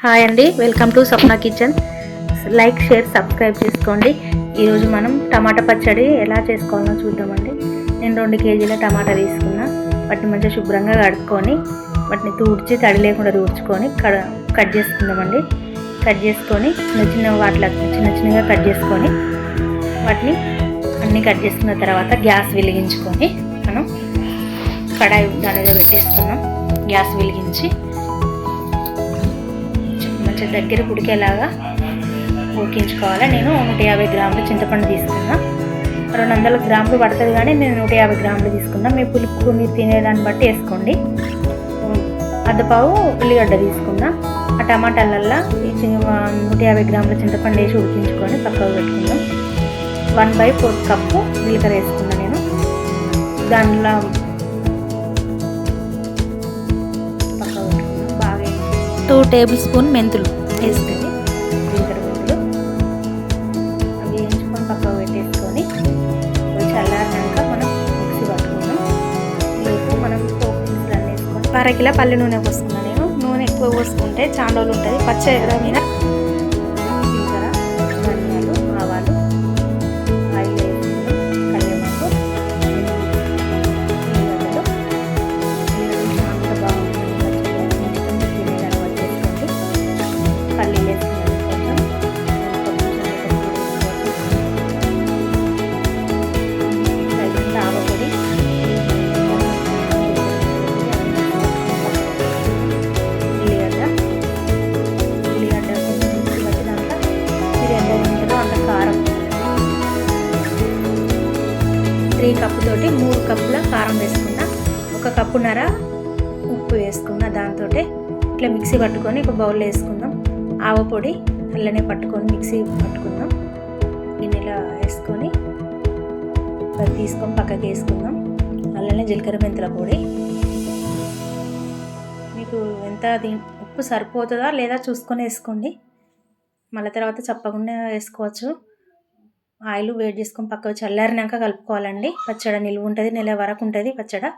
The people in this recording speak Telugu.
హాయ్ అండి, welcome to Sapna kitchen. Like, share, subscribe చేసుకోండి. ఈరోజు మనం టమాటా పచ్చడి ఎలా చేసుకోవాలో చూద్దామండి. నేను 2 కేజీల టమాటా తీసుకున్నా. వాటిని మంచిగా శుభ్రంగా కడుక్కొని వాటిని తూడ్చి తడి లేకుండా తూడ్చుకొని కట్ చేసుకుందామండి. కట్ చేసుకొని చిన్నగా కట్ చేసుకొని వాటిని అన్నీ కట్ చేసుకున్న తర్వాత గ్యాస్ వెలిగించుకొని మనం కడాయి దాని మీద పెట్టేసుకున్నాం. గ్యాస్ వెలిగించి మంచిగా దగ్గర ఉడికేలాగా ఉడికించుకోవాలి. నేను 150 గ్రాముల చింతపండు తీసుకున్నా. 200 గ్రాములు పడుతుంది, కానీ నేను 150 గ్రాములు తీసుకున్నా. మీ పులుపు మీరు తినేదాన్ని బట్టి వేసుకోండి. అద్దపావు ఉల్లిగడ్డ తీసుకున్నా. ఆ టమాటాలల్లో ఈ 150 గ్రాముల చింతపండు వేసి ఉడికించుకొని పక్కకు పెట్టుకుందాం. 1/4 కప్పు జీలకర్ర వేసుకున్నా నేను. దానిలో పక్కకు పెట్టుకున్నాం. బాగా 2 టేబుల్ స్పూన్ మెంతులు వేసుకొని జీలకర్ర మెంతులు అవి వేయించుకొని పక్కకు పెట్టేసుకొని చల్లారినాక మనం మిక్సీ పట్టుకున్నాం. ఈలోపు మనం పోపు దినుసులు అన్నీ వేసుకొని 1/2 కిలో పల్లి నూనె పోసుకున్నాను నేను. నూనె ఎక్కువ పోసుకుంటే చాలా రోజులు ఉంటుంది. పచ్చడి మీద జీలకర్ర, ధనియాలు, ఆవాలు, ఆయిల్ వేసుకున్నాం. కరివేపాకు, ఉల్లిగడ్డలు చాలా బాగుంటుంది. పల్లీలు వేసుకున్నాను కొంచెం తగినంత ఆవపొడి, ఉల్లిగడ్డ కొంచెం మిక్సీ పట్టినాక మీరు ఎంత తింటారో అంత కారం. 3 కప్పుతోటి 3 కప్పుల కారం వేసుకున్నా. 1 కప్పున్నర ఉప్పు వేసుకున్నా. దాంతో ఇట్లా మిక్సీ పట్టుకొని ఒక బౌల్లో వేసుకుందాం. ఆవపొడి అల్లనే పట్టుకొని మిక్సీ పట్టుకుందాం. గిన్నెలో వేసుకొని తీసుకొని పక్కకి వేసుకుందాం. అల్లనే జీలకర్ర మెంతుల పొడి. మీకు ఎంత ఉప్పు సరిపోతుందా లేదా చూసుకొని వేసుకోండి. మళ్ళీ తర్వాత చెప్పకుండా వేసుకోవచ్చు. ఆయిల్ వేడి చేసుకొని పక్కకు చల్లారినాక కలుపుకోవాలండి. పచ్చడి నిలువ ఉంటుంది, నెల వరకు ఉంటుంది పచ్చడి.